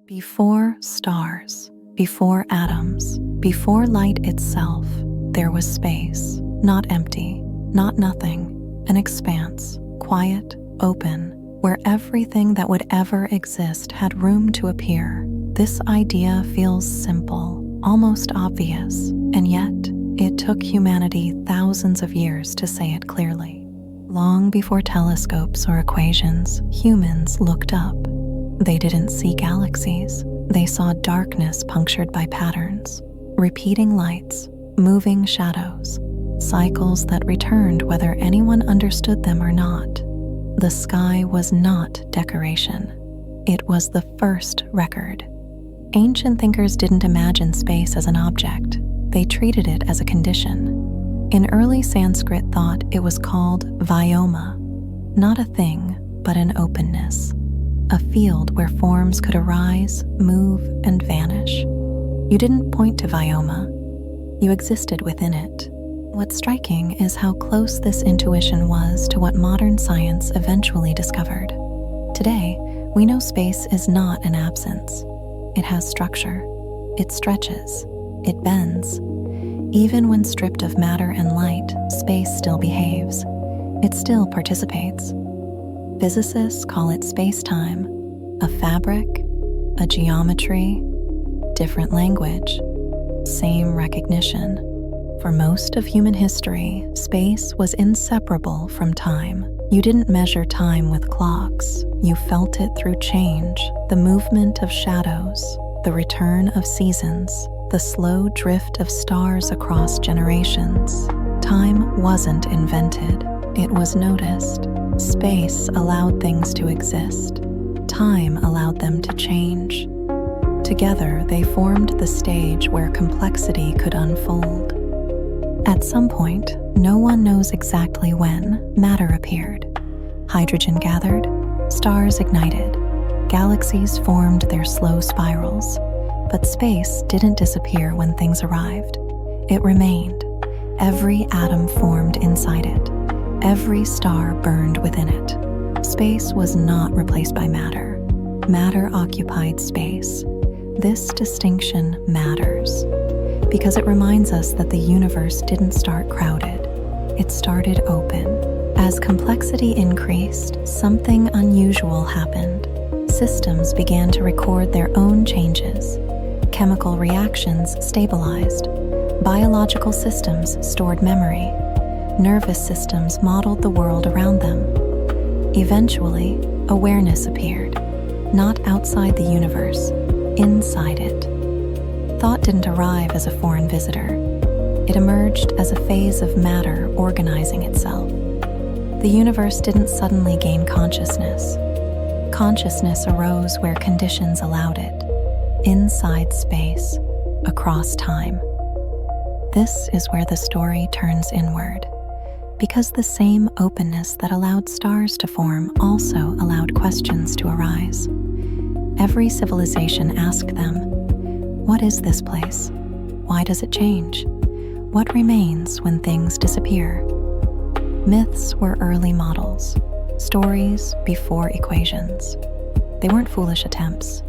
Before stars, before atoms, before light itself, there was space, not empty, not nothing, an expanse, quiet, open, where everything that would ever exist had room to appear. This idea feels simple, almost obvious, and yet it took humanity thousands of years to say it clearly. Long before telescopes or equations, humans looked up. They didn't see galaxies. They saw darkness punctured by patterns, repeating lights, moving shadows, cycles that returned whether anyone understood them or not. The sky was not decoration. It was the first record. Ancient thinkers didn't imagine space as an object. They treated it as a condition. In early Sanskrit thought, it was called vyoma, not a thing, but an openness. A field where forms could arise, move, and vanish. You didn't point to Vyoma. You existed within it. What's striking is how close this intuition was to what modern science eventually discovered. Today, we know space is not an absence. It has structure. It stretches. It bends. Even when stripped of matter and light, space still behaves. It still participates. Physicists call it space-time, a fabric, a geometry, different language, same recognition. For most of human history, space was inseparable from time. You didn't measure time with clocks. You felt it through change, the movement of shadows, the return of seasons, the slow drift of stars across generations. Time wasn't invented. It was noticed. Space allowed things to exist. Time allowed them to change. Together, they formed the stage where complexity could unfold. At some point, no one knows exactly when, matter appeared. Hydrogen gathered, stars ignited, galaxies formed their slow spirals. But space didn't disappear when things arrived. It remained. Every atom formed inside it. Every star burned within it. Space was not replaced by matter. Matter occupied space. This distinction matters because it reminds us that the universe didn't start crowded. It started open. As complexity increased, something unusual happened. Systems began to record their own changes. Chemical reactions stabilized. Biological systems stored memory. Nervous systems modeled the world around them. Eventually, awareness appeared, not outside the universe, inside it. Thought didn't arrive as a foreign visitor. It emerged as a phase of matter organizing itself. The universe didn't suddenly gain consciousness. Consciousness arose where conditions allowed it, inside space, across time. This is where the story turns inward, because the same openness that allowed stars to form also allowed questions to arise. Every civilization asked them, what is this place? Why does it change? What remains when things disappear? Myths were early models, stories before equations. They weren't foolish attempts.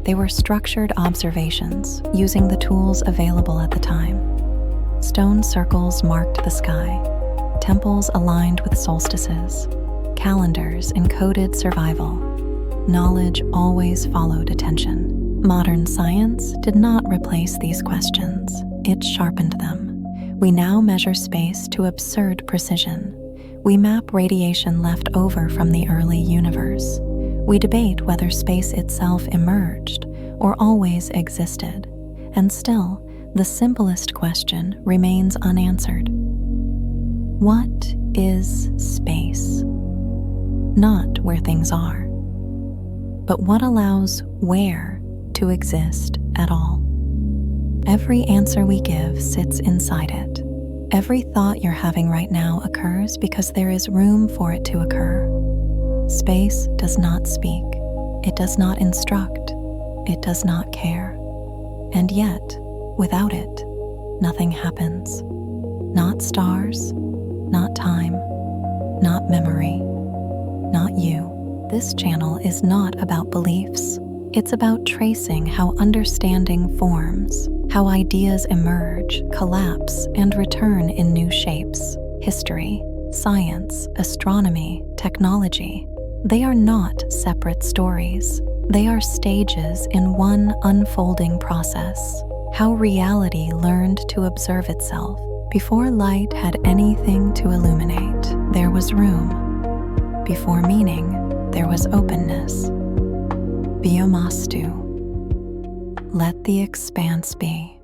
They were structured observations using the tools available at the time. Stone circles marked the sky. Temples aligned with solstices. Calendars encoded survival. Knowledge always followed attention. Modern science did not replace these questions. It sharpened them. We now measure space to absurd precision. We map radiation left over from the early universe. We debate whether space itself emerged or always existed. And still, the simplest question remains unanswered. What is space? Not where things are, but what allows where to exist at all. Every answer we give sits inside it. Every thought you're having right now occurs because there is room for it to occur. Space does not speak. It does not instruct. It does not care. And yet, without it, nothing happens. Not stars, not time, not memory, not you. This channel is not about beliefs. It's about tracing how understanding forms, how ideas emerge, collapse, and return in new shapes. History, science, astronomy, technology. They are not separate stories. They are stages in one unfolding process. How reality learned to observe itself. Before light had anything to illuminate, there was room. Before meaning, there was openness. Vyomastu. Let the expanse be.